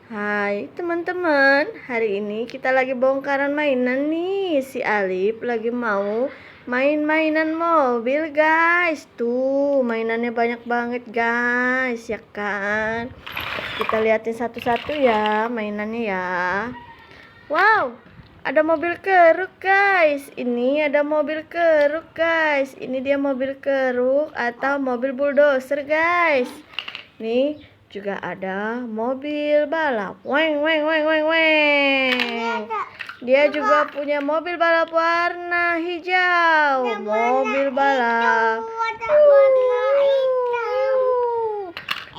Hai teman-teman, hari ini kita lagi bongkaran mainan nih. Si Alif lagi mau main mainan mobil guys. Tuh mainannya banyak banget guys, ya kan. Kita liatin satu-satu ya mainannya ya. Wow, ada mobil keruk guys. Ini ada mobil keruk guys. Ini dia mobil keruk atau mobil bulldozer guys. Nih juga ada mobil balap. Weng weng weng weng weng. Dia juga punya mobil balap warna hijau. Mobil balap.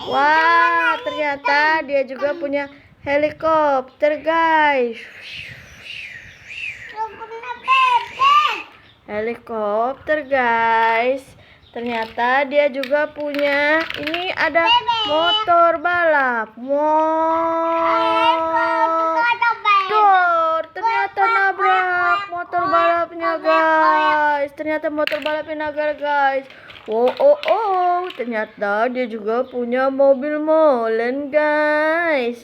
Wah, ternyata dia juga punya helikopter guys. Helikopter guys. Ternyata dia juga punya, ini ada motor balap. Wow, ternyata nabrak motor balapnya guys. Ternyata motor balapnya nabrak guys. Oh, ternyata dia juga punya mobil molen guys.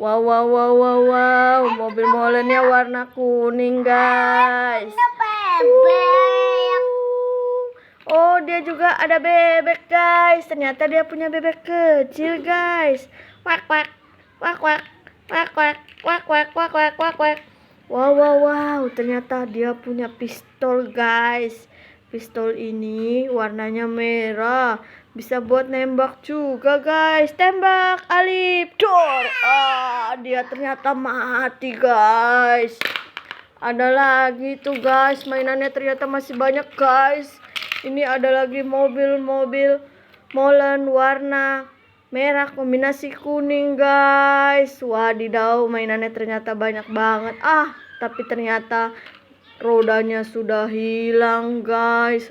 Wow, mobil molennya warna kuning guys. Oh, dia juga ada bebek guys. Ternyata dia punya bebek kecil guys. Wak wak wak wak wak wak wak wak wak wak wak wak. Wow, ternyata dia punya pistol guys. Pistol ini warnanya merah. Bisa buat nembak juga guys. Tembak Alif. Dor. Dia ternyata mati guys. Ada lagi tuh guys, mainannya ternyata masih banyak guys. Ini ada lagi mobil-mobil molen warna merah kombinasi kuning guys. Wadidaw, mainannya ternyata banyak banget. Tapi ternyata rodanya sudah hilang guys.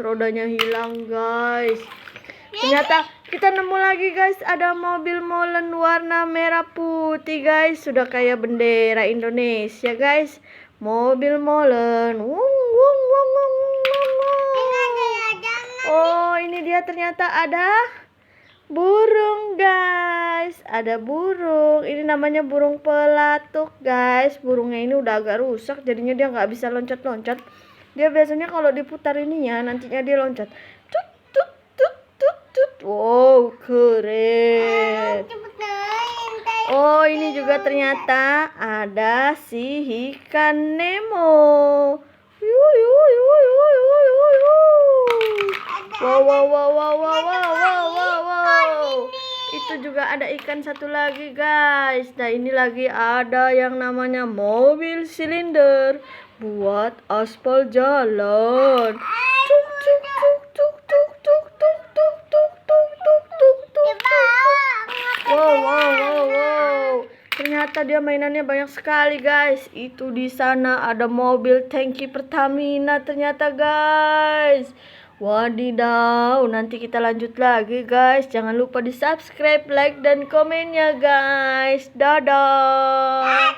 Ternyata kita nemu lagi guys, ada mobil molen warna merah putih guys. Sudah kayak bendera Indonesia guys. Mobil molen. Oh, ini dia ternyata ada burung guys. Ada burung. Ini namanya burung pelatuk guys. Burungnya ini udah agak rusak, jadinya dia nggak bisa loncat-loncat. Dia biasanya kalau diputar ininya, nantinya dia loncat. Tut tut tut tut tut. Wow, keren. Oh, ini juga ternyata ada si ikan Nemo. Wow. Itu juga ada ikan satu lagi guys. Nah, ini lagi ada yang namanya mobil silinder buat aspal jalan. Wow. Ternyata dia mainannya banyak sekali guys. Itu di sana ada mobil tangki Pertamina ternyata guys. Wadidaw, nanti kita lanjut lagi guys. Jangan lupa di subscribe, like, dan komennya guys. Dadah.